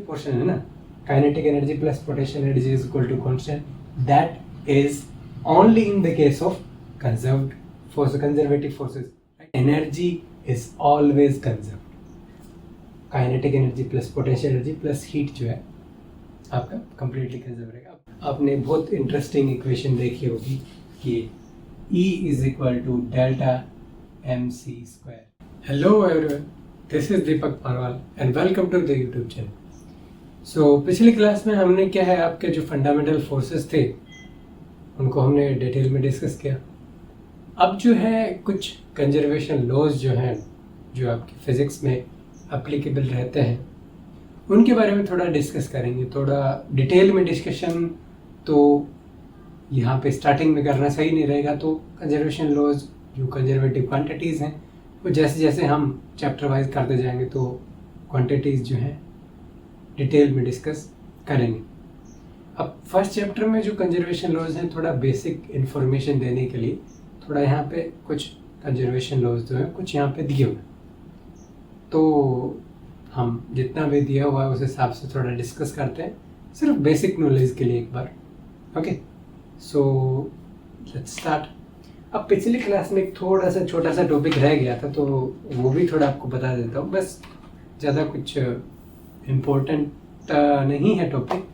Portion है ना, kinetic energy plus potential energy is equal to constant, that is only in the case of conserved force, conservative forces. Energy is always conserved, kinetic energy plus potential energy plus heat जो है आपका completely conserve रहेगा। आपने बहुत interesting equation देखी होगी कि E is equal to delta mc square. Hello everyone, this is Deepak Parwal and welcome to the YouTube channel. So पिछली क्लास में हमने क्या है, आपके जो फंडामेंटल फोर्सेस थे उनको हमने डिटेल में डिस्कस किया। अब जो है कुछ कंजर्वेशन लॉज जो हैं, जो आपकी फिजिक्स में एप्लीकेबल रहते हैं, उनके बारे में थोड़ा डिस्कस करेंगे। थोड़ा डिटेल में डिस्कशन तो यहाँ पे स्टार्टिंग में करना सही नहीं रहेगा, तो कंजर्वेशन लॉज जो कंजर्वेटिव क्वांटिटीज़ हैं वो जैसे जैसे हम चैप्टर वाइज करते जाएंगे तो क्वांटिटीज़ जो हैं डिटेल में डिस्कस करेंगे। अब फर्स्ट चैप्टर में जो कंजर्वेशन लॉज हैं, थोड़ा बेसिक इन्फॉर्मेशन देने के लिए थोड़ा यहाँ पे कुछ कंजर्वेशन लॉज जो हैं कुछ यहाँ पे दिए हुए, तो हम जितना भी दिया हुआ है उस हिसाब से थोड़ा डिस्कस करते हैं, सिर्फ बेसिक नॉलेज के लिए एक बार। Okay, so let's start. अब पिछली क्लास में एक थोड़ा सा छोटा सा टॉपिक रह गया था, तो वो भी थोड़ा आपको बता देता हूँ। बस ज़्यादा कुछ इम्पोर्टेंट नहीं है topic,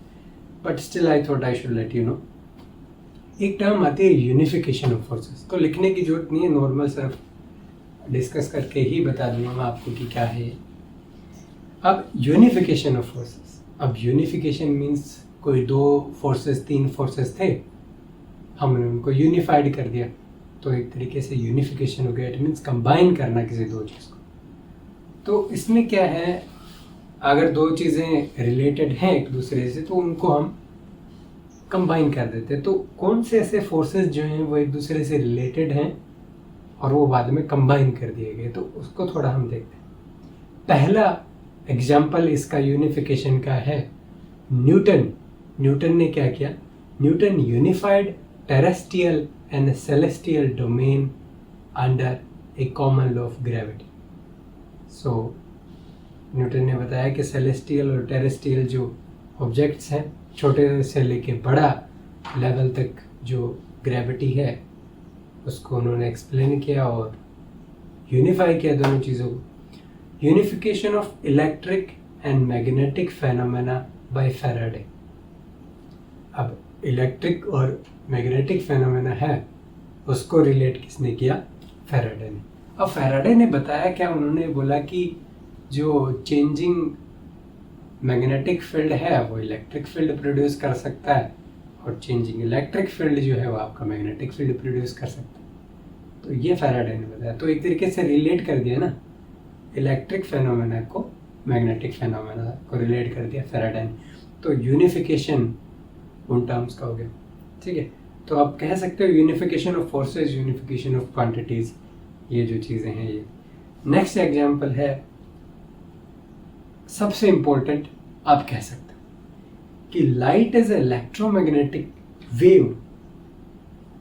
but still I thought I should let you know. एक टर्म आती है यूनिफिकेशन ऑफ फोर्सेस, तो लिखने की जरूरत नहीं है, नॉर्मल सिर्फ डिस्कस करके ही बता दूंगा मैं आपको कि क्या है। अब यूनिफिकेशन ऑफ फोर्सेस, अब यूनिफिकेशन मीन्स कोई दो फोर्सेस, तीन फोर्सेस थे, हमने उनको यूनिफाइड कर दिया, तो एक तरीके से यूनिफिकेशन हो गया। इट मीन्स कंबाइन करना किसी दो चीज़ को। तो इसमें क्या है, अगर दो चीज़ें रिलेटेड हैं एक दूसरे से तो उनको हम कंबाइन कर देते हैं। तो कौन से ऐसे फोर्सेस जो हैं वो एक दूसरे से रिलेटेड हैं और वो बाद में कंबाइन कर दिए गए, तो उसको थोड़ा हम देखते हैं। पहला एग्जाम्पल इसका यूनिफिकेशन का है न्यूटन। न्यूटन ने क्या किया, Newton unified terrestrial and celestial domain under A common law of gravity. So Newton ने बताया कि सेलेस्टियल और टेरेस्ट्रियल जो ऑब्जेक्ट्स हैं, छोटे से लेके बड़ा लेवल तक जो ग्रेविटी है उसको उन्होंने एक्सप्लेन किया और यूनिफाई किया दोनों चीज़ों को। Unification of electric and magnetic phenomena by Faraday. अब इलेक्ट्रिक और मैग्नेटिक फेनोमेना है उसको रिलेट किसने किया, फैराडे ने। अब फैराडे ने बताया क्या, उन्होंने बोला कि जो चेंजिंग मैग्नेटिक फील्ड है वो इलेक्ट्रिक फील्ड प्रोड्यूस कर सकता है और चेंजिंग इलेक्ट्रिक फील्ड जो है वो आपका मैग्नेटिक फील्ड प्रोड्यूस कर सकता है। तो ये फैराडे ने बताया, तो एक तरीके से रिलेट कर दिया ना, इलेक्ट्रिक फेनोमेना को मैग्नेटिक फेनोमेना को रिलेट कर दिया फैराडे ने। तो यूनिफिकेशन उन टर्म्स का हो गया, ठीक है। तो आप कह सकते हो unification of forces, unification of quantities, ये जो चीज़ें हैं ये। नेक्स्ट एग्जांपल है, सबसे इम्पोर्टेंट आप कह सकते हो कि लाइट इज इलेक्ट्रोमैग्नेटिक वेव,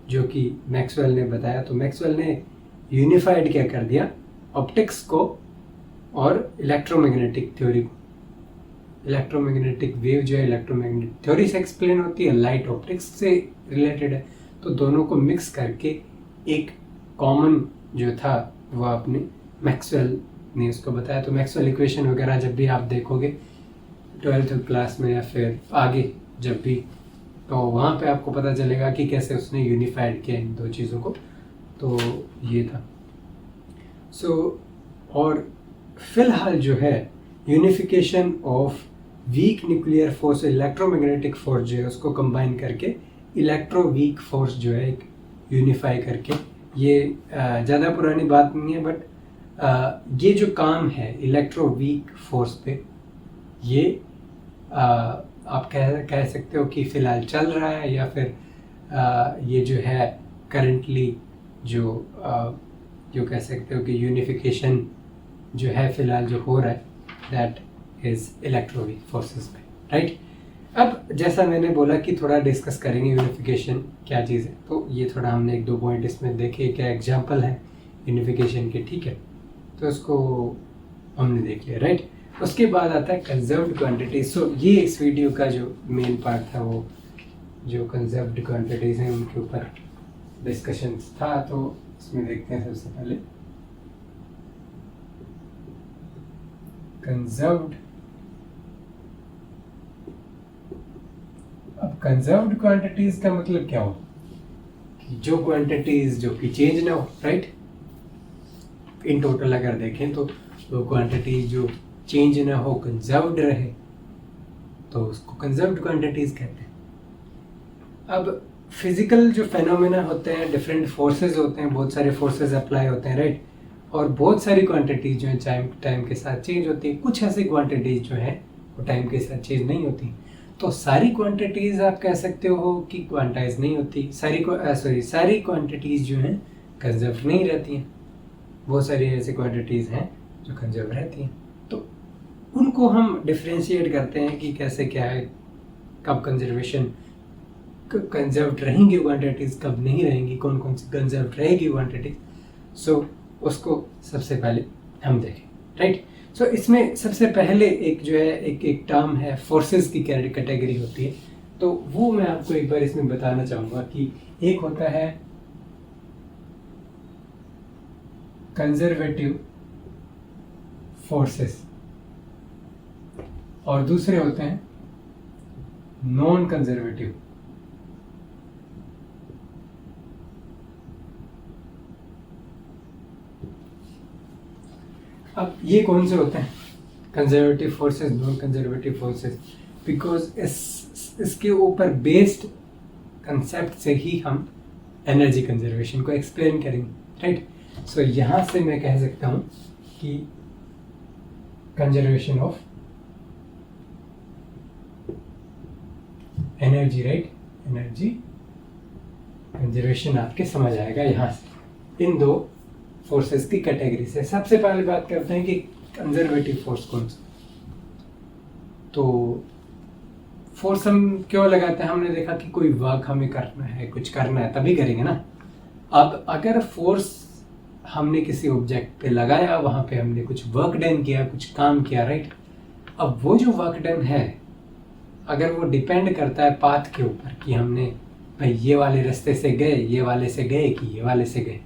जो कि मैक्सवेल ने बताया। तो मैक्सवेल ने यूनिफाइड क्या कर दिया, ऑप्टिक्स को और इलेक्ट्रोमैग्नेटिक थ्योरी को। इलेक्ट्रोमैग्नेटिक वेव जो है इलेक्ट्रोमैग्नेटिक थ्योरी से एक्सप्लेन होती है, लाइट ऑप्टिक्स से रिलेटेड है, तो दोनों को मिक्स करके एक कॉमन जो था वो आपने मैक्सवेल ने उसको बताया। तो मैक्सवेल इक्वेशन वगैरह जब भी आप देखोगे 12th क्लास में या फिर आगे जब भी, तो वहाँ पे आपको पता चलेगा कि कैसे उसने यूनिफाइड किया इन दो चीज़ों को। तो ये था। सो और फिलहाल जो है unification of weak nuclear force, electromagnetic force जो है उसको कंबाइन करके इलेक्ट्रो वीक फोर्स जो है एक यूनिफाई करके, ये ज़्यादा पुरानी बात नहीं है, बट ये जो काम है इलेक्ट्रो वीक फोर्स पे, ये आप कह सकते हो कि फ़िलहाल चल रहा है, या फिर ये जो है करंटली जो कह सकते हो कि यूनिफिकेशन जो है फ़िलहाल जो हो रहा है, that is electro weak forces पे, राइट। अब जैसा मैंने बोला कि थोड़ा डिस्कस करेंगे यूनिफिकेशन क्या चीज़ है, तो ये थोड़ा हमने एक दो पॉइंट इसमें देखे, क्या एग्जांपल है यूनिफिकेशन के, ठीक है। तो इसको हमने देख लिया, राइट। उसके बाद आता है कंजर्व्ड क्वांटिटीज। सो ये इस वीडियो का जो मेन पार्ट था वो जो कंजर्व्ड क्वांटिटीज हैं उनके ऊपर डिस्कशन था। तो इसमें देखते हैं सबसे पहले कंजर्व्ड। अब कंजर्व्ड क्वांटिटीज का मतलब क्या हो कि जो क्वांटिटीज जो कि चेंज ना हो, राइट। इन टोटल अगर देखें तो वो क्वांटिटीज जो चेंज ना हो, कंजर्व्ड रहे, तो उसको कंजर्व्ड क्वांटिटीज कहते हैं। अब फिजिकल जो फेनोमेना होते हैं, डिफरेंट फोर्सेस होते हैं, बहुत सारे फोर्सेस अप्लाई होते हैं, राइट। और बहुत सारी क्वांटिटीज जो है टाइम के साथ चेंज होती है। कुछ ऐसी क्वांटिटीज जो है वो टाइम के साथ चेंज नहीं होती। तो सारी क्वांटिटीज आप कह सकते हो कि क्वांटाइज नहीं होती। सारी क्वांटिटीज जो हैं कंजर्व नहीं रहती हैं। बहुत सारी ऐसी क्वांटिटीज हैं जो कंजर्व रहती हैं। तो उनको हम डिफ्रेंशिएट करते हैं कि कैसे क्या है, कब कंजर्वेशन कंजर्व्ड रहेंगी क्वांटिटीज, कब नहीं रहेंगी, कौन कौन सी कंजर्व्ड रहेगी क्वांटिटीज। सो उसको सबसे पहले हम देखें, राइट। सो इसमें सबसे पहले एक जो है एक टर्म है, फोर्सेस की कैटेगरी होती है। तो वो मैं आपको एक बार इसमें बताना चाहूँगा कि एक होता है कंजर्वेटिव फोर्सेस और दूसरे होते हैं नॉन कंजर्वेटिव। अब ये कौन से होते हैं conservative forces, non conservative forces? Because इसके ऊपर बेस्ड कंसेप्ट से ही हम एनर्जी कंजर्वेशन को एक्सप्लेन करेंगे, राइट। सो यहाँ से मैं कह सकता हूँ कि conservation of energy, right, energy conservation आपके समझ आएगा यहाँ से इन दो फोर्सेस की कैटेगरी से। सबसे पहले बात करते हैं कि कंजर्वेटिव फोर्स कौन सा। तो फोर्स हम क्यों लगाते हैं? हमने देखा कि कोई वर्क हमें करना है, कुछ करना है, तभी करेंगे ना। अब अगर फोर्स हमने किसी ऑब्जेक्ट पे लगाया, वहाँ पे हमने कुछ वर्क डन किया, कुछ काम किया, राइट। अब वो जो वर्क डन है, अगर वो डिपेंड करता है पाथ के ऊपर कि हमने भाई ये वाले रास्ते से गए, ये वाले से गए कि ये वाले से गए,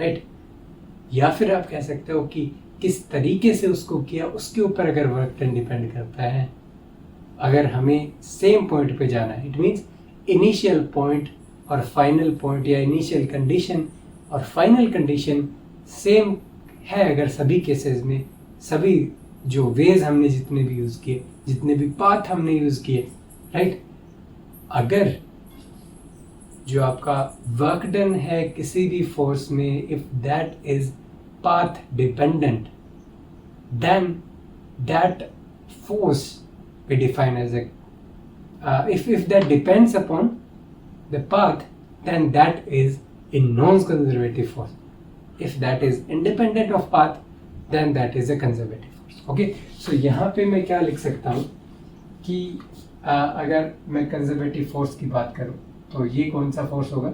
राइट। या फिर आप कह सकते हो कि किस तरीके से उसको किया, उसके ऊपर अगर वर्क डन डिपेंड करता है। अगर हमें सेम पॉइंट पे जाना है, इट मीन्स इनिशियल पॉइंट और फाइनल पॉइंट, या इनिशियल कंडीशन और फाइनल कंडीशन सेम है अगर सभी केसेस में, सभी जो वेज हमने जितने भी यूज़ किए, जितने भी पाथ हमने यूज़ किए, राइट। अगर जो आपका वर्क डन है किसी भी फोर्स में, if that is path dependent, then that force we define as a if that depends upon the path, then that is a non-conservative force. If that is independent of path, then that is a conservative force. Okay, so यहाँ पे मैं क्या लिख सकता हूँ कि अगर मैं कंजर्वेटिव फोर्स की बात करूँ तो ये कौन सा फोर्स होगा?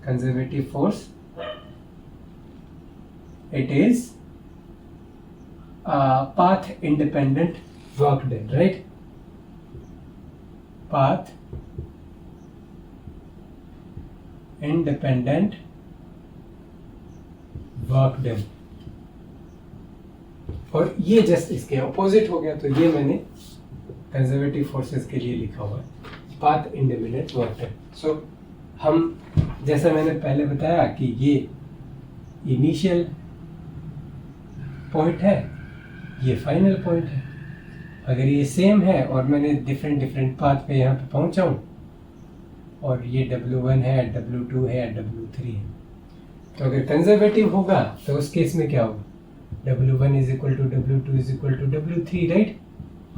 Conservative force, it is path independent work done, right. Path independent work done. और ये जस्ट इसके अपोजिट हो गया, तो ये मैंने कंजर्वेटिव फोर्सेस के लिए लिखा हुआ है, पाथ इंडिपेंडेंट वर्क डन। सो हम, जैसा मैंने पहले बताया कि ये इनिशियल पॉइंट है, ये फाइनल पॉइंट है। अगर ये सेम है और मैंने डिफरेंट पाथ पे यहाँ पे पहुँचा हूँ, और ये W1 है, W2 है, W3 है, तो अगर कंजर्वेटिव होगा तो उस केस में क्या होगा? W1 is equal to W2 is equal to W3, right.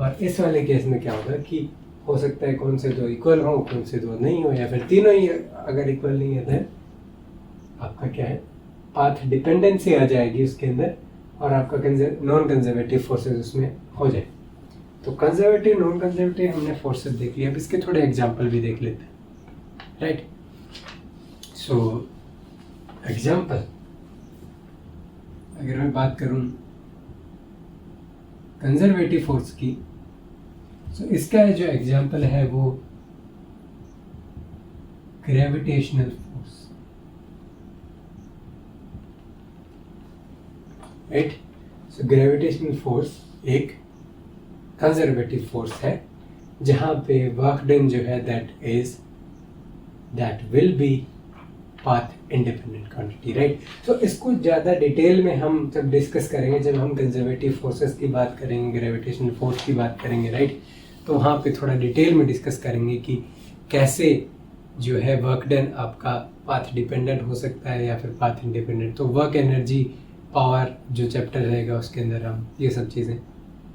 और इस वाले केस में क्या होगा कि हो सकता है कौन से दो इक्वल हो, कौन से दो नहीं हो, या फिर तीनों ही अगर इक्वल नहीं है तो आपका क्या है, पाथ डिपेंडेंसी आ जाएगी उसके अंदर, और आपका नॉन कंजर्वेटिव फोर्सेस उसमें हो जाए। तो कंजर्वेटिव, नॉन कंजर्वेटिव हमने फोर्सेस देख लिया। अब इसके थोड़े एग्जांपल भी देख लेते हैं, राइट। सो एग्जांपल अगर मैं बात करूं कंजर्वेटिव फोर्स की, सो इसका जो एग्जाम्पल है वो gravitational force, right. So gravitational force एक कंजर्वेटिव फोर्स है जहां पे वर्क डन जो है that will be path independent quantity, right. तो इसको ज़्यादा डिटेल में हम जब डिस्कस करेंगे, जब हम कंजर्वेटिव फोर्सेस की बात करेंगे, ग्रेविटेशनल फोर्स की बात करेंगे, राइट, तो वहाँ पे थोड़ा डिटेल में डिस्कस करेंगे कि कैसे जो है वर्क डन आपका पाथ डिपेंडेंट हो सकता है या फिर पाथ इंडिपेंडेंट। तो वर्क एनर्जी पावर जो चैप्टर रहेगा उसके अंदर हम ये सब चीज़ें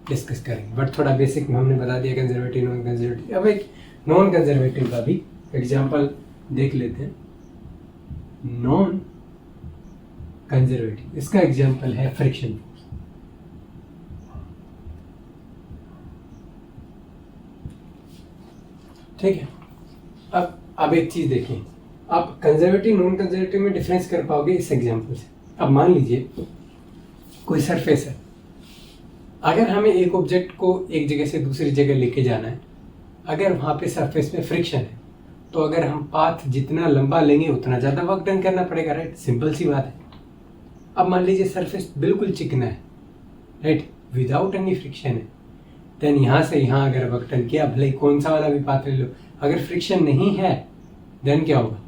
डिस्कस करेंगे। बट थोड़ा बेसिक में हमने बता दिया कंजर्वेटिव नॉन कंजर्वेटिव। अब एक नॉन कंजर्वेटिव का भी एग्जाम्पल देख लेते हैं। नॉन कंजर्वेटिव, इसका एग्जाम्पल है फ्रिक्शन फोर्स। ठीक है। अब एक चीज देखें, आप कंजर्वेटिव नॉन कंजर्वेटिव में डिफरेंस कर पाओगे इस एग्जाम्पल से। अब मान लीजिए कोई सरफेस है, अगर हमें एक ऑब्जेक्ट को एक जगह से दूसरी जगह लेके जाना है, अगर वहाँ पे सरफेस में फ्रिक्शन है, तो अगर हम पाथ जितना लंबा लेंगे उतना ज़्यादा वर्क डन करना पड़ेगा, राइट। सिंपल सी बात है। अब मान लीजिए सरफेस बिल्कुल चिकना है, राइट, विदाउट एनी फ्रिक्शन है, देन यहाँ से यहाँ अगर वर्क डन किया, भले कौन सा वाला भी पाथ ले लो, अगर फ्रिक्शन नहीं है देन क्या होगा,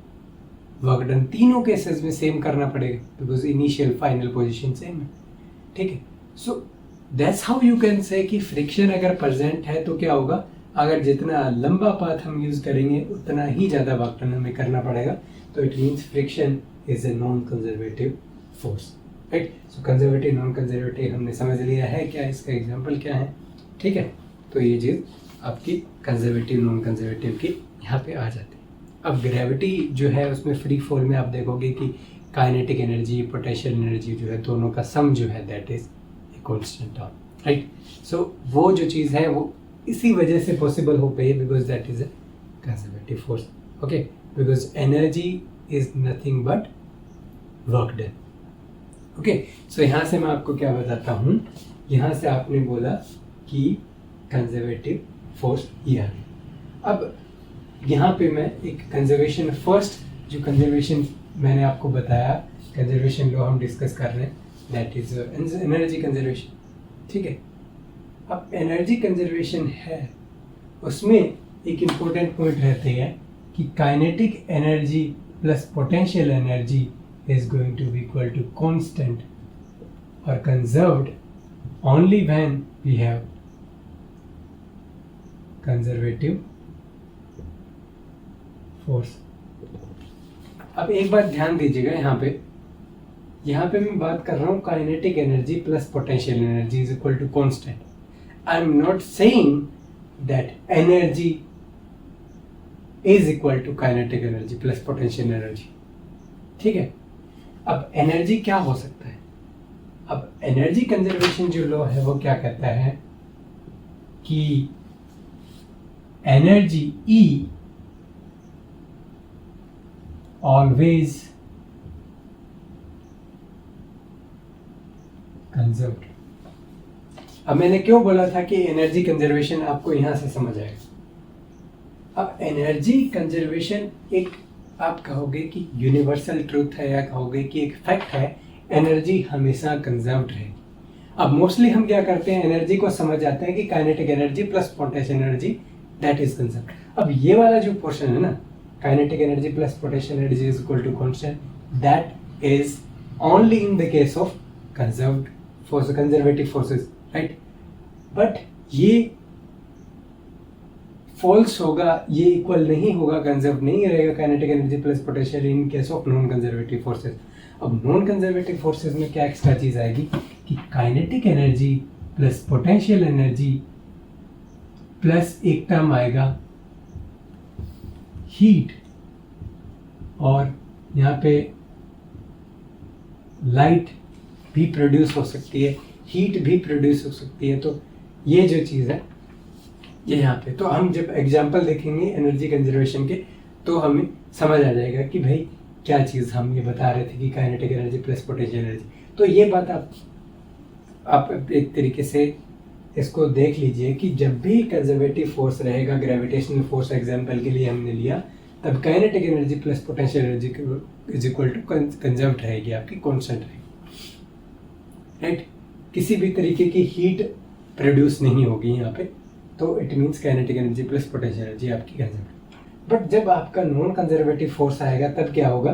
वर्क डन तीनों केसेस में सेम करना पड़ेगा, because initial final position same है। ठीक है। So that's how you can से कि फ्रिक्शन अगर प्रेजेंट है तो क्या होगा, अगर जितना लंबा पाथ हम यूज करेंगे उतना ही ज़्यादा वर्क डन हमें करना पड़ेगा। तो it means friction is a non conservative force, right. So conservative non conservative हमने समझ लिया है क्या, इसका एग्जाम्पल क्या है। ठीक है। तो ये चीज़ आपकी कंजर्वेटिव नॉन कंजर्वेटिव की यहाँ पे आ जाती है। अब ग्रेविटी जो है उसमें फ्री फॉल में आप देखोगे कि काइनेटिक एनर्जी पोटेंशियल एनर्जी जो है दोनों का सम जो है that is a constant term, right. So वो जो चीज़ है वो इसी वजह से पॉसिबल हो पाई, because that is a conservative force, okay, because energy is nothing but work done. Okay. So यहाँ से मैं आपको क्या बताता हूँ, यहाँ से आपने बोला कि कंजर्वेटिव फोर्स ये है। अब यहाँ पे मैं एक कंजर्वेशन फर्स्ट जो कंजर्वेशन मैंने आपको बताया, कंजर्वेशन लॉ हम डिस्कस कर रहे हैं, दैट इज एनर्जी कंजर्वेशन। ठीक है। अब एनर्जी कंजर्वेशन है, उसमें एक इम्पोर्टेंट पॉइंट रहते हैं कि kinetic energy plus potential energy is going to be equal to constant और conserved only when we have conservative force. अब एक बात ध्यान दीजिएगा, यहाँ पे मैं बात कर रहा हूँ kinetic energy plus potential energy is equal to constant. I am not saying that energy is equal to kinetic energy plus potential energy. ठीक है। अब एनर्जी क्या हो सकता है, अब एनर्जी कंजर्वेशन जो लॉ है वो क्या कहता है कि एनर्जी E always conserved। अब मैंने क्यों बोला था कि एनर्जी कंजर्वेशन आपको यहां से समझ आएगा। अब एनर्जी कंजर्वेशन एक आप कहोगे कि यूनिवर्सल ट्रूथ है या कहोगे कि एक फैक्ट है, एनर्जी हमेशा कंजर्व्ड रहेगी। अब मोस्टली हम क्या करते हैं, एनर्जी को समझ जाते हैं कि kinetic energy plus potential energy that is conserved. अब ये वाला जो पोर्शन है ना, kinetic energy plus potential energy is equal to constant, that is only in the case of conserved force, conservative forces, right। but ये false होगा, ये equal नहीं होगा, conserved नहीं रहेगा kinetic energy plus potential in case of non conservative forces। अब non conservative forces में क्या एक्स्ट्रा चीज आएगी कि kinetic energy plus potential energy plus एक टर्म आएगा हीट, और यहाँ पे लाइट भी प्रोड्यूस हो सकती है, हीट भी प्रोड्यूस हो सकती है। तो ये जो चीज़ है ये यहाँ पे, तो हम जब एग्जांपल देखेंगे एनर्जी कंजर्वेशन के तो हमें समझ आ जाएगा कि भाई क्या चीज़ हम ये बता रहे थे कि kinetic energy plus potential energy. तो ये बात आप एक तरीके से इसको देख लीजिए कि जब भी कंजर्वेटिव फोर्स रहेगा, ग्रेविटेशनल फोर्स एग्जांपल के लिए हमने लिया, तब kinetic energy plus potential energy is equal to conserved रहेगी, आपकी कांस्टेंट रहेगी, राइट। किसी भी तरीके की हीट प्रोड्यूस नहीं होगी यहाँ पे, तो it means kinetic energy plus potential energy आपकी कंजर्व्ड। बट जब आपका नॉन कंजर्वेटिव फोर्स आएगा तब क्या होगा,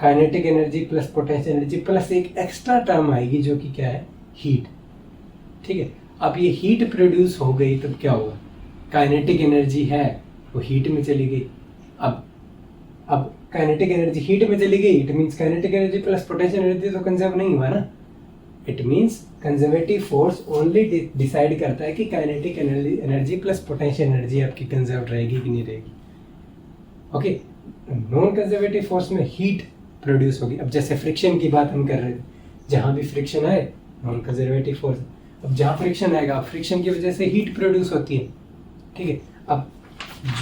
kinetic energy plus potential energy plus एक एक्स्ट्रा टर्म आएगी जो कि क्या है, हीट, ठीक है। अब ये हीट प्रोड्यूस हो गई तब क्या होगा, काइनेटिक एनर्जी है वो हीट में चली गई। अब काइनेटिक एनर्जी हीट में चली गई, it means kinetic energy plus potential energy तो कंजर्व नहीं हुआ ना। It means conservative force only decide करता है कि kinetic energy plus potential energy आपकी कंजर्व रहेगी कि नहीं रहेगी। ओके, नॉन कंजर्वेटिव फोर्स में हीट प्रोड्यूस होगी। अब जैसे फ्रिक्शन की बात हम कर रहे थे, जहाँ भी फ्रिक्शन आए नॉन कंजर्वेटिव फोर्स। अब जहाँ फ्रिक्शन आएगा, फ्रिक्शन की वजह से हीट प्रोड्यूस होती है, ठीक है। अब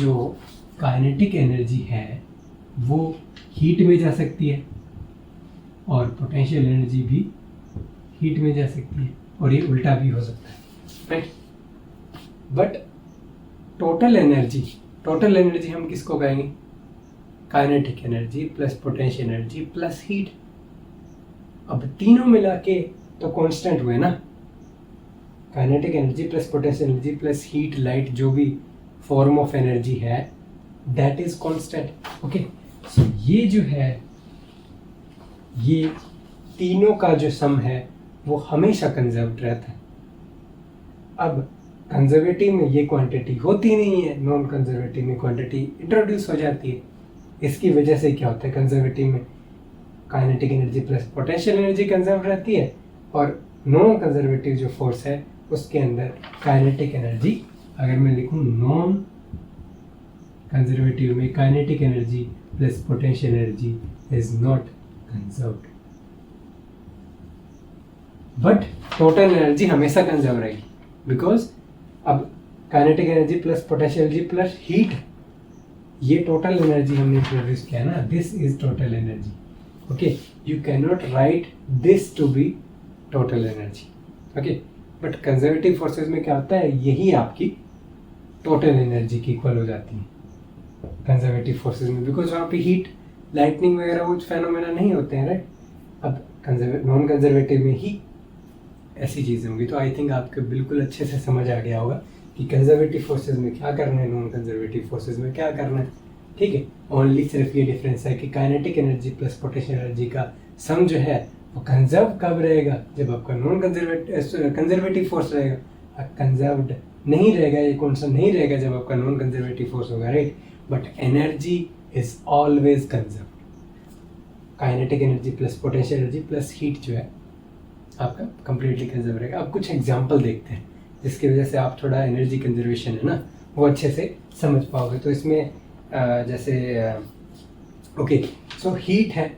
जो काइनेटिक एनर्जी है वो हीट में जा सकती है और पोटेंशियल एनर्जी भी हीट में जा सकती है, और ये उल्टा भी हो सकता है, राइट। बट टोटल एनर्जी हम किसको कहेंगे, kinetic energy plus potential energy plus heat. अब तीनों मिला के तो कांस्टेंट हुए ना, kinetic energy plus potential energy plus heat, light, जो भी फॉर्म ऑफ एनर्जी है दैट इज कांस्टेंट। ओके, सो ये जो है, ये तीनों का जो सम है वो हमेशा कंजर्व्ड रहता है। अब कंजर्वेटिव में ये क्वांटिटी होती नहीं है, नॉन कंजर्वेटिव में क्वांटिटी इंट्रोड्यूस हो जाती है। इसकी वजह से क्या होता है, कंजर्वेटिव में kinetic energy plus potential energy conserve रहती है, और नॉन कंजर्वेटिव जो फोर्स है उसके अंदर काइनेटिक एनर्जी, अगर मैं लिखूं नॉन कंजर्वेटिव में kinetic energy plus potential energy is not conserved, but total energy हमेशा कंजर्व रहेगी। बिकॉज अब kinetic energy plus potential energy plus heat, ये टोटल एनर्जी हमने प्रोड्यूस किया ना, this is total energy. Okay, you can not write this to be total energy. Okay, but conservative forces में क्या होता है, यही आपकी टोटल एनर्जी की इक्वल हो जाती है कंजर्वेटिव फोर्सेस में, बिकॉज वहाँ पे हीट, लाइटनिंग वगैरह वो फेनोमेना नहीं होते हैं, राइट। अब नॉन कंजर्वेटिव में ही ऐसी चीज़ें होंगी। तो आई थिंक आपको बिल्कुल अच्छे से समझ आ गया होगा कि कंजर्वेटिव फोर्सेस में क्या करना है, नॉन कंजर्वेटिव फोर्सेस में क्या करना है, ठीक है। ओनली सिर्फ ये डिफरेंस है कि kinetic energy plus potential energy का सम जो है वो कंजर्व कब रहेगा, जब आपका नॉन कंजर्वेटिव फोर्स रहेगा। कंजर्व्ड नहीं रहेगा, ये कॉन्स्टेंट नहीं रहेगा जब आपका नॉन कंजर्वेटिव फोर्स होगा, right. But energy is always conserved. Kinetic energy plus potential energy plus heat जो है आपका कंप्लीटली कंजर्व रहेगा। अब कुछ एग्जांपल देखते हैं जिसकी वजह से आप थोड़ा एनर्जी कंजर्वेशन है ना वो अच्छे से समझ पाओगे। तो इसमें जैसे ओके, सो हीट है,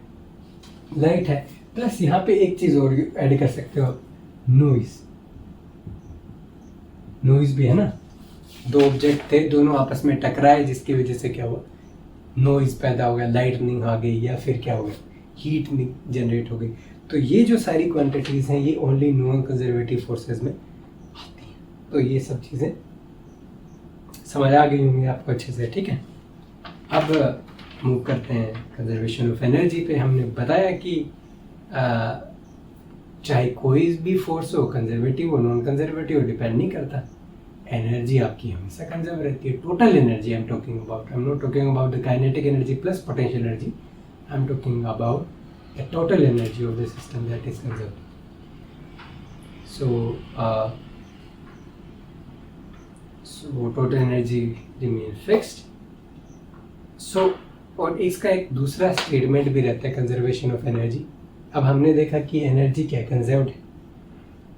लाइट है, प्लस यहाँ पे एक चीज़ और ऐड कर सकते हो, नॉइज भी है ना। दो ऑब्जेक्ट थे, दोनों आपस में टकराए, जिसकी वजह से क्या हुआ, नॉइज पैदा हो गया, लाइटनिंग आ गई, या फिर क्या हो गया, हीट जनरेट हो गई। तो ये जो सारी क्वांटिटीज़ हैं ये ओनली नॉन कंजर्वेटिव फोर्सेस में आती हैं। तो ये सब चीज़ें समझ आ गई होंगी आपको अच्छे से, ठीक है। अब मूव करते हैं कंजर्वेशन ऑफ एनर्जी पे। हमने बताया कि चाहे कोई भी फोर्स हो, कंजर्वेटिव हो नॉन कंजर्वेटिव हो, डिपेंड नहीं करता, एनर्जी आपकी हमेशा कंजर्व रहती है। Total energy I am talking about, I am not talking about the kinetic energy plus potential energy, I am talking about the total energy of the system that is conserved. So total energy remain fixed. So और इसका एक दूसरा statement भी रहता है conservation of energy. अब हमने देखा कि एनर्जी क्या कंजर्व्ड है,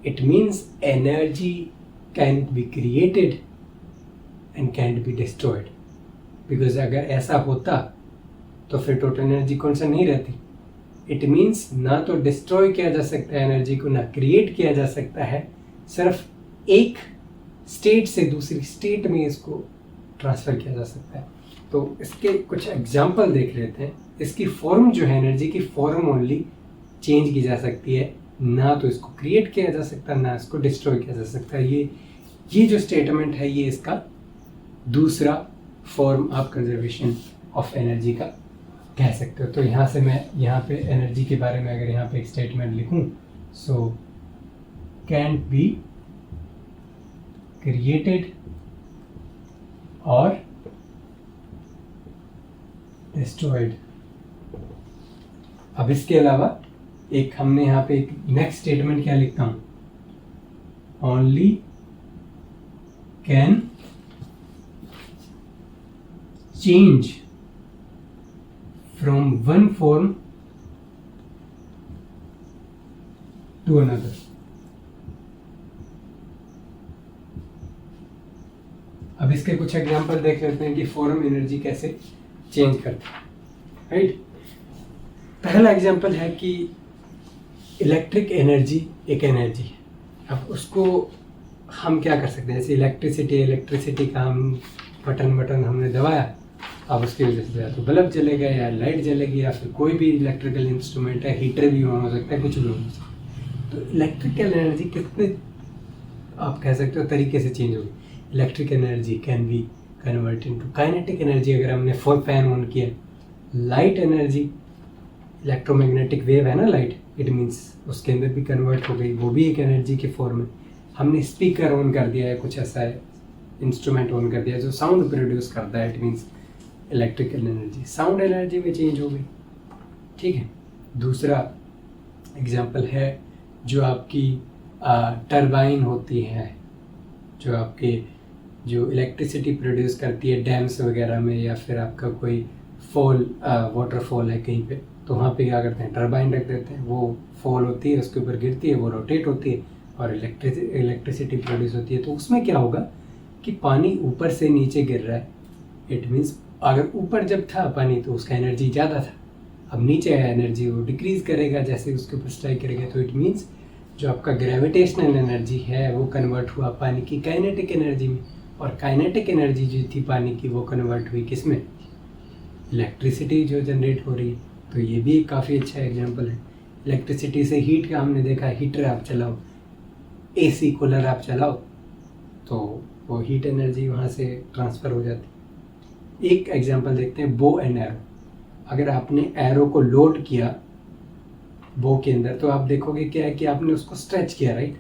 it means energy can be created and can be destroyed. Because अगर ऐसा होता तो फिर टोटल एनर्जी कॉन्स्टेंट नहीं रहती। इट मीन्स ना तो डिस्ट्रॉय किया जा सकता है एनर्जी को, ना क्रिएट किया जा सकता है, सिर्फ एक स्टेट से दूसरी स्टेट में इसको ट्रांसफ़र किया जा सकता है। तो इसके कुछ एग्जांपल देख लेते हैं। इसकी फॉर्म जो है, एनर्जी की फॉर्म ओनली चेंज की जा सकती है ना तो इसको क्रिएट किया जा सकता, ना इसको डिस्ट्रॉय किया जा सकता। ये जो स्टेटमेंट है ये इसका दूसरा फॉर्म आप कंजर्वेशन ऑफ एनर्जी का कह सकते हो। तो यहाँ से मैं यहाँ पे एनर्जी के बारे में अगर यहाँ पे एक स्टेटमेंट लिखूँ, सो कैंट बी क्रिएटेड और डिस्ट्रॉयड। अब इसके अलावा एक हमने यहाँ पे एक नेक्स्ट स्टेटमेंट क्या लिखता हूँ, only can change from one form to another. अब इसके कुछ एग्जांपल देख लेते हैं कि फॉर्म एनर्जी कैसे चेंज करते हैं, राइट। पहला एग्जांपल है कि इलेक्ट्रिक एनर्जी एक एनर्जी है। अब उसको हम क्या कर सकते हैं, जैसे इलेक्ट्रिसिटी का हम बटन हमने दबाया, अब उसकी वजह से या तो बल्ब जलेगा या लाइट जलेगी या फिर कोई भी इलेक्ट्रिकल इंस्ट्रूमेंट है, हीटर भी ऑन हो सकता है, कुछ भी हो सकता है। तो इलेक्ट्रिकल एनर्जी कितने आप कह सकते हो तरीके से चेंज होगी। Electric energy can be convert into kinetic energy. अगर हमने फैन ऑन किया, लाइट एनर्जी, इलेक्ट्रोमैग्नेटिक वेव है ना लाइट, इट मीन्स उसके अंदर भी कन्वर्ट हो गई, वो भी एक एनर्जी के फॉर्म है। हमने स्पीकर ऑन कर दिया है, कुछ ऐसा है, इंस्ट्रूमेंट ऑन कर दिया जो साउंड प्रोड्यूस करता है, it means electrical energy, sound energy में चेंज हो गई, ठीक है। दूसरा एग्जांपल है जो आपकी टरबाइन होती है, जो आपके जो इलेक्ट्रिसिटी प्रोड्यूस करती है डैम्स वगैरह में, या फिर आपका कोई वाटरफॉल है कहीं पे, तो वहाँ पे क्या करते हैं, टरबाइन रख देते हैं, वो फॉल होती है, उसके ऊपर गिरती है, वो रोटेट होती है और इलेक्ट्रिसिटी प्रोड्यूस होती है। तो उसमें क्या होगा कि पानी ऊपर से नीचे गिर रहा है, इट मीन्स अगर ऊपर जब था पानी तो उसका एनर्जी ज़्यादा था, अब नीचे है एनर्जी वो डिक्रीज़ करेगा जैसे उसके ऊपर स्ट्राइक करेगा। तो इट मीन्स जो आपका ग्रेविटेशनल एनर्जी है वो कन्वर्ट हुआ पानी की काइनेटिक एनर्जी में, और काइनेटिक एनर्जी जो थी पानी की वो कन्वर्ट हुई किस में, इलेक्ट्रिसिटी जो जनरेट हो रही है। तो ये भी काफ़ी अच्छा एग्जांपल है। इलेक्ट्रिसिटी से हीट का हमने देखा, हीटर आप चलाओ, एसी कूलर आप चलाओ, तो वो हीट एनर्जी वहाँ से ट्रांसफ़र हो जाती। एक एग्जांपल देखते हैं, बो एंड एरो। अगर आपने एरो को लोड किया बो के अंदर, तो आप देखोगे क्या है कि आपने उसको स्ट्रेच किया, राइट।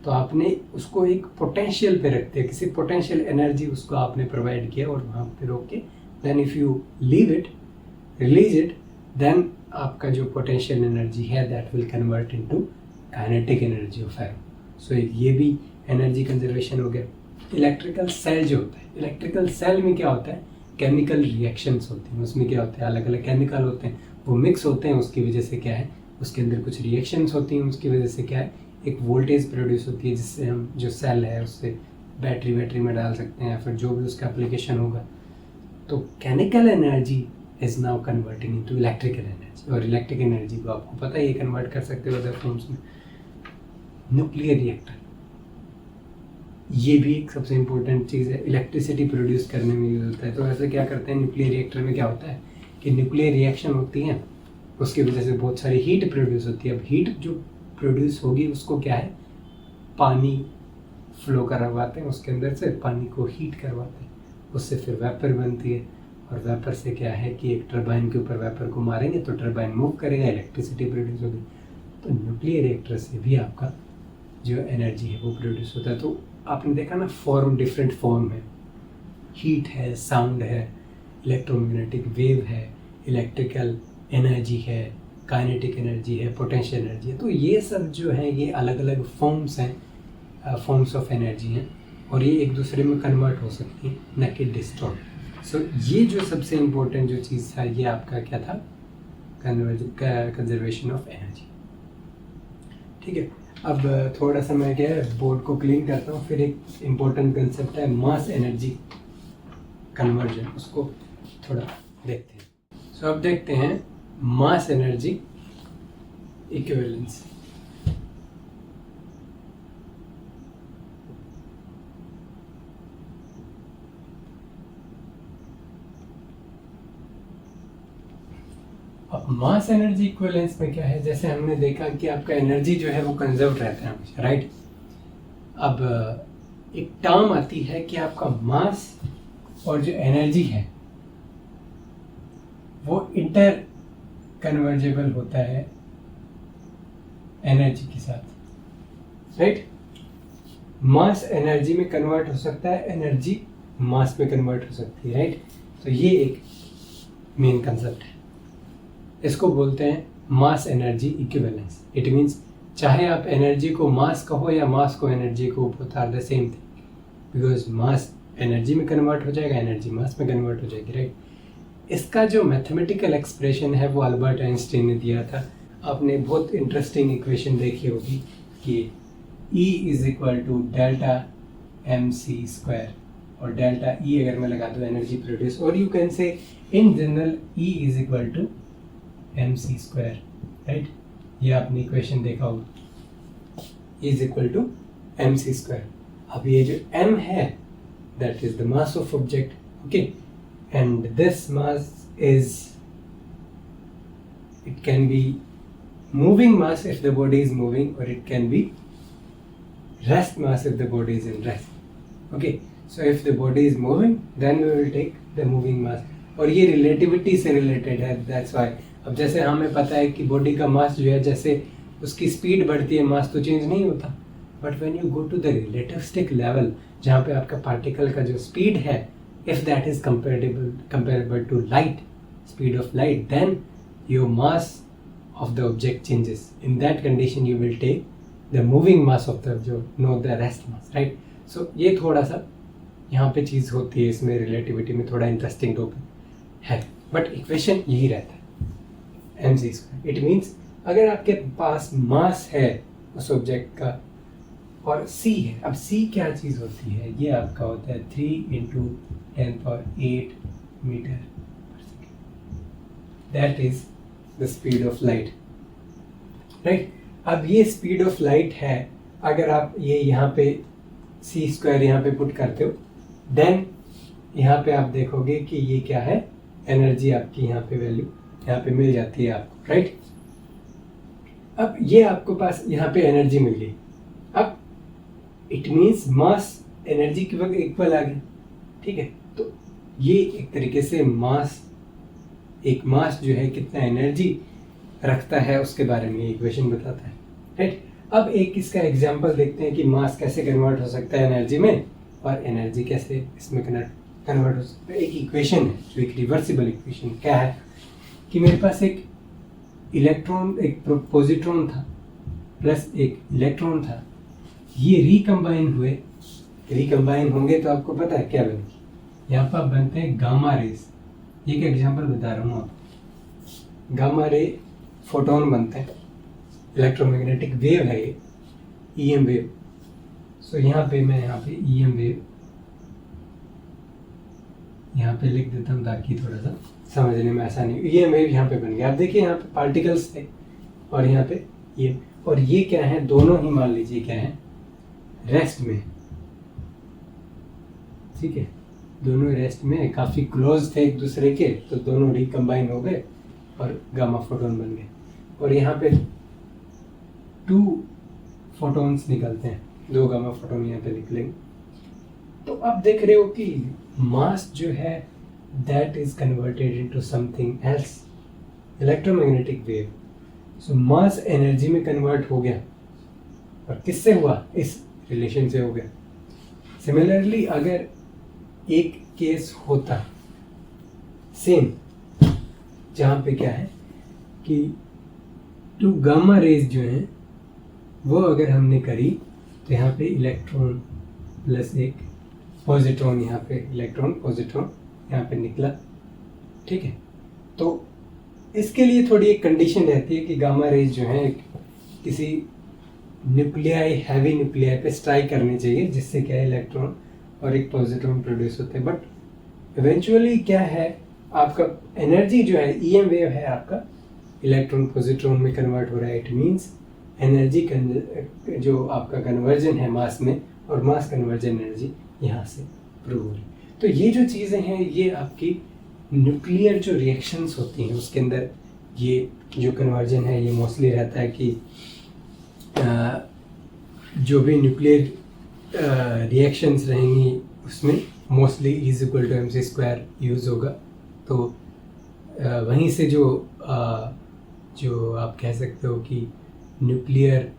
तो आपने उसको एक पोटेंशियल पे रख दिया, किसी पोटेंशियल एनर्जी उसको आपने प्रोवाइड किया और वहाँ पे रोक के, then if you leave it, release it, then आपका जो पोटेंशियल एनर्जी है that will convert into kinetic energy of arrow. So ये भी एनर्जी कंजर्वेशन हो गया। इलेक्ट्रिकल सेल जो होता है, इलेक्ट्रिकल सेल में क्या होता है, केमिकल रिएक्शंस होती हैं। उसमें क्या होता है, अलग अलग केमिकल होते हैं, वो मिक्स होते हैं, उसकी वजह से क्या है, उसके अंदर कुछ रिएक्शंस होती हैं, उसकी वजह से क्या है, एक वोल्टेज प्रोड्यूस होती है, जिससे हम जो सेल है उससे बैटरी में डाल सकते हैं या फिर जो भी उसका एप्लीकेशन होगा। तो chemical energy is now converting into electrical energy, और इलेक्ट्रिक एनर्जी को आपको पता है ये कन्वर्ट कर सकते हो अदर फॉर्म्स में। न्यूक्लियर रिएक्टर, ये भी एक सबसे इम्पोर्टेंट चीज़ है, इलेक्ट्रिसिटी प्रोड्यूस करने में यूज होता है। तो ऐसे क्या करते हैं, न्यूक्लियर रिएक्टर में क्या होता है कि न्यूक्लियर रिएक्शन होती है, उसकी वजह से बहुत सारी हीट प्रोड्यूस होती है। अब हीट जो प्रोड्यूस होगी उसको क्या है, पानी फ्लो करवाते हैं, उसके अंदर से पानी को हीट करवाते हैं, उससे फिर वेपर बनती है, और वेपर से क्या है कि एक टरबाइन के ऊपर वेपर को मारेंगे तो टरबाइन मूव करेगा, इलेक्ट्रिसिटी प्रोड्यूस होगी। तो न्यूक्लियर रिएक्टर से भी आपका जो एनर्जी है वो प्रोड्यूस होता है। तो आपने देखा ना, फॉर्म डिफरेंट फॉर्म है, हीट है, साउंड है, इलेक्ट्रोमैग्नेटिक वेव है, इलेक्ट्रिकल एनर्जी है, काइनेटिक एनर्जी है, पोटेंशियल एनर्जी है। तो ये सब जो है ये अलग अलग फॉर्म्स हैं, फॉर्म्स ऑफ एनर्जी हैं, और ये एक दूसरे में कन्वर्ट हो सकती हैं, न कि डिस्ट्रॉय। सो ये जो सबसे इम्पोर्टेंट जो चीज़ था ये आपका क्या था, कंजर्वेशन ऑफ एनर्जी, ठीक है। अब थोड़ा सा मैं क्या है बोर्ड को क्लीन करता हूँ, फिर एक इम्पोर्टेंट कंसेप्ट है मास एनर्जी कन्वर्जन, उसको थोड़ा देखते हैं। सो अब देखते हैं मास एनर्जी इक्विवेलेंस। अब मास एनर्जी इक्विवेलेंस में क्या है, जैसे हमने देखा कि आपका एनर्जी जो है वो कंजर्व रहता है हमेशा, राइट। अब एक टर्म आती है कि आपका मास और जो एनर्जी है वो इंटर कन्वर्जेबल होता है एनर्जी के साथ, राइट। मास एनर्जी में कन्वर्ट हो सकता है, एनर्जी मास में कन्वर्ट हो सकती है, राइट। तो ये एक मेन कंसेप्ट है, इसको बोलते हैं mass energy equivalence. It means चाहे आप एनर्जी को मास कहो या मास को एनर्जी को, both are the same thing, because mass energy में कन्वर्ट हो जाएगा, एनर्जी मास में कन्वर्ट हो जाएगी, राइट। इसका जो मैथमेटिकल एक्सप्रेशन है वो अल्बर्ट आइंस्टाइन ने दिया था। आपने बहुत इंटरेस्टिंग इक्वेशन देखी होगी कि E is equal to delta mc², और डेल्टा E अगर मैं लगा दूँ एनर्जी प्रोड्यूस, और you can say in general E is equal to mc², right. ये आपने इक्वेशन देखा होगा, E is equal to mc²। अब ये जो m है that is the mass of object, okay, and this mass is, it can be moving mass if the body is moving, or it can be rest mass if the body is in rest, okay। So if the body is moving then we will take the moving mass, और ये relativity से related है, that's why। अब जैसे हमें पता है कि बॉडी का मास जो है, जैसे उसकी स्पीड बढ़ती है मास तो चेंज नहीं होता, but when you go to the relativistic level जहाँ पे आपका पार्टिकल का जो स्पीड है, if that is comparable to light, speed of light, then your mass of the object changes. In that condition you will take the moving mass of the object, not the rest mass, right? So ये थोड़ा सा यहाँ पे चीज़ होती है, इसमें relativity में थोड़ा इंटरेस्टिंग टॉपिक है, बट इक्वेशन यही रहता है mc²। इट मीन्स अगर आपके पास मास है उस ऑब्जेक्ट का और c है, अब c क्या चीज़ होती है, ये आपका होता है 3 × 10⁸ metre, that is the speed of light, right. अब ये स्पीड ऑफ लाइट है, अगर आप ये यहाँ पे c² यहाँ पे पुट करते हो, देन यहाँ पे आप देखोगे कि ये क्या है, एनर्जी आपकी यहाँ पे वैल्यू यहाँ पे मिल जाती है आपको, राइट। अब ये आपको पास यहाँ पे एनर्जी मिल गई, अब इट मीन्स मास एनर्जी के वक्त इक्वल आ गया, ठीक है। तो ये एक तरीके से मास, एक मास जो है कितना एनर्जी रखता है उसके बारे में इक्वेशन बताता है, राइट। अब एक इसका एग्जांपल देखते हैं कि मास कैसे कन्वर्ट हो सकता है एनर्जी में, और एनर्जी कैसे इसमें कन्वर्ट हो सकता है। एक इक्वेशन है जो एक रिवर्सिबल इक्वेशन, क्या है कि मेरे पास एक इलेक्ट्रॉन, एक पॉजिट्रॉन था प्लस एक इलेक्ट्रॉन था, ये रिकम्बाइन होंगे तो आपको पता है क्या बनेगी, यहाँ पर बनते हैं गामा रेज। ये एक एग्जांपल बता रहा हूँ आपको, गामा रे फोटोन बनते हैं, इलेक्ट्रोमैग्नेटिक वेव है ये, ईएम वेव। सो यहाँ पे मैं यहाँ पे ईएम वेव यहाँ पे लिख देता हूँ ताकि थोड़ा सा समझने में आसानी हो। ईएम वेव यहाँ पे बन गया, आप देखिए यहाँ पे पार्टिकल्स थे और यहाँ पे ये, और ये क्या है, दोनों ही मान लीजिए क्या है, रेस्ट में, ठीक है, दोनों रेस्ट में काफ़ी क्लोज थे एक दूसरे के, तो दोनों रिकम्बाइन हो गए और गामा फोटोन बन गए। और यहाँ पे 2 फोटोन्स निकलते हैं, 2 गामा फोटोन यहाँ पे निकलेंगे। तो आप देख रहे हो कि मास जो है that is converted into something else, electromagnetic wave. So mass energy में कन्वर्ट हो गया, और किससे हुआ, इस रिलेशन से हो गया। सिमिलरली अगर एक केस होता सेम, जहाँ पे क्या है कि 2 गामा रेज जो हैं वो अगर हमने करी, तो यहाँ पे इलेक्ट्रॉन प्लस एक पॉजिट्रॉन, यहाँ पे इलेक्ट्रॉन पॉजिट्रॉन यहाँ पे निकला, ठीक है। तो इसके लिए थोड़ी एक कंडीशन रहती है कि गामा रेज जो है किसी न्यूक्लियाई, हैवी न्यूक्लियाई पे स्ट्राइक करनी चाहिए, जिससे क्या है इलेक्ट्रॉन और एक पॉजिट्रॉन प्रोड्यूस होते हैं। बट इवेंचुअली क्या है, आपका एनर्जी जो है, ईएम वेव है आपका, इलेक्ट्रॉन पॉजिट्रॉन में कन्वर्ट हो रहा है। इट मीन्स एनर्जी जो आपका कन्वर्जन है मास में, और मास कन्वर्जन एनर्जी यहाँ से प्रूव हो रही। तो ये जो चीज़ें हैं, ये आपकी न्यूक्लियर जो रिएक्शंस होती हैं उसके अंदर ये जो कन्वर्जन है ये मोस्टली रहता है कि जो भी न्यूक्लियर रिएक्शंस रहेंगी उसमें mostly is equal to mc² use होगा। तो वहीं से जो आप कह सकते हो कि न्यूक्लियर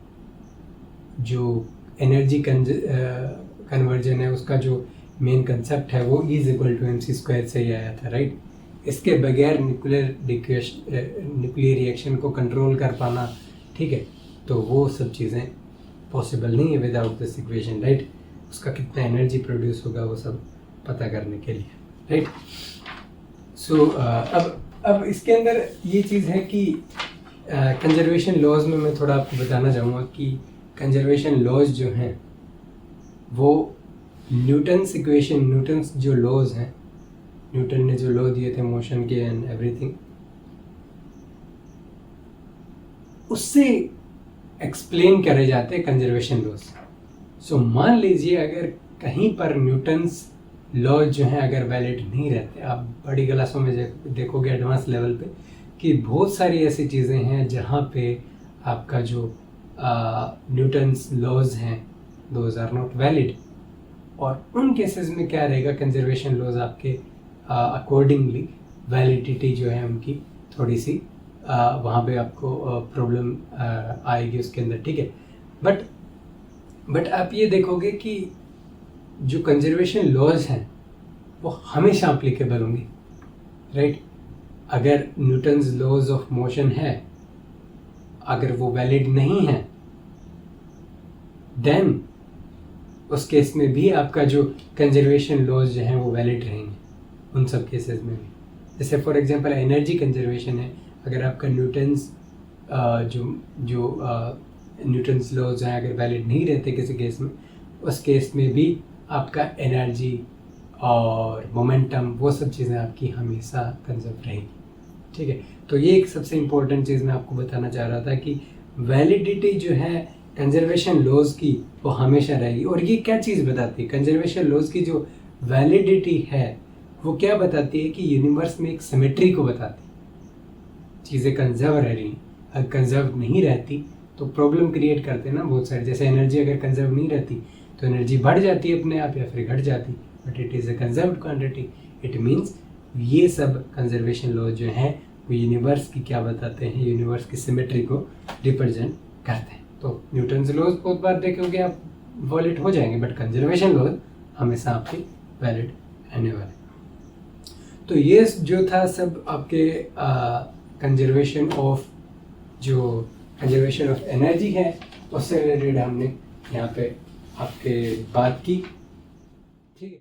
जो एनर्जी कन्वर्जन है उसका जो मेन कंसेप्ट है वो इज इक्वल टू mc² से ही आया था, राइट। इसके बगैर न्यूक्लियर रिएक्शन को कंट्रोल कर पाना, ठीक है, तो वो सब चीज़ें पॉसिबल नहीं है विदाउट दिस इक्वेशन, राइट। उसका कितना एनर्जी प्रोड्यूस होगा वो सब पता करने के लिए, राइट। सो अब इसके अंदर ये चीज़ है कि कंजर्वेशन लॉज में मैं थोड़ा आपको बताना चाहूँगा कि कंजर्वेशन लॉज जो हैं वो न्यूटन्स इक्वेशन, न्यूटन्स जो लॉज हैं, न्यूटन ने जो लॉ दिए थे मोशन के एंड एवरीथिंग, उससे एक्सप्लेन करे जाते हैं कंजर्वेशन लॉज। सो मान लीजिए अगर कहीं पर न्यूटन्स लॉज जो हैं अगर वैलिड नहीं रहते, आप बड़ी क्लासों में देखोगे एडवांस लेवल पे कि बहुत सारी ऐसी चीज़ें हैं जहाँ पे आपका जो न्यूटन्स लॉज हैं दोज आर नॉट वैलिड, और उन केसेस में क्या रहेगा, कंजर्वेशन लॉज आपके अकॉर्डिंगली वैलिडिटी जो है उनकी थोड़ी सी वहाँ पे आपको प्रॉब्लम आएगी उसके अंदर, ठीक है। बट आप ये देखोगे कि जो कंजर्वेशन लॉज हैं वो हमेशा अप्लीकेबल होंगी, राइट। अगर न्यूटन्स लॉज ऑफ मोशन है अगर वो वैलिड नहीं है देन उस केस में भी आपका जो कंजर्वेशन लॉज जो हैं वो वैलिड रहेंगे उन सब केसेस में भी। जैसे फॉर एग्जांपल एनर्जी कंजर्वेशन है, अगर आपका न्यूटन्स न्यूटन्स लॉज हैं अगर वैलिड नहीं रहते किसी केस में, उस केस में भी आपका एनर्जी और मोमेंटम वो सब चीज़ें आपकी हमेशा कंजर्व रहेगी, ठीक है। तो ये एक सबसे इम्पोर्टेंट चीज़ मैं आपको बताना चाह रहा था कि वैलिडिटी जो है कंजर्वेशन लॉज की वो हमेशा रहेगी। और ये क्या चीज़ बताती है, कंजर्वेशन लॉज की जो वैलिडिटी है वो क्या बताती है कि यूनिवर्स में एक सिमेट्री को बताती है, चीज़ें कंजर्व रह रही, अगर कंजर्व नहीं रहती तो प्रॉब्लम क्रिएट करते हैं ना बहुत सारे। जैसे एनर्जी अगर कंजर्व नहीं रहती तो एनर्जी बढ़ जाती है अपने आप या फिर घट जाती, but it is a conserved quantity. It means ये सब कंजर्वेशन लॉ जो हैं वो यूनिवर्स की क्या बताते हैं, यूनिवर्स की सिमेट्री को रिप्रेजेंट करते हैं। तो न्यूटन्स लॉज बहुत बार देखोगे आप वैलिड हो जाएंगे, बट कंजर्वेशन लॉज हमेशा आपके वैलिड रहने वाले। तो ये जो था सब आपके कंजर्वेशन ऑफ एनर्जी है उससे रिलेटेड हमने यहाँ पे आपके बात की, ठीक है।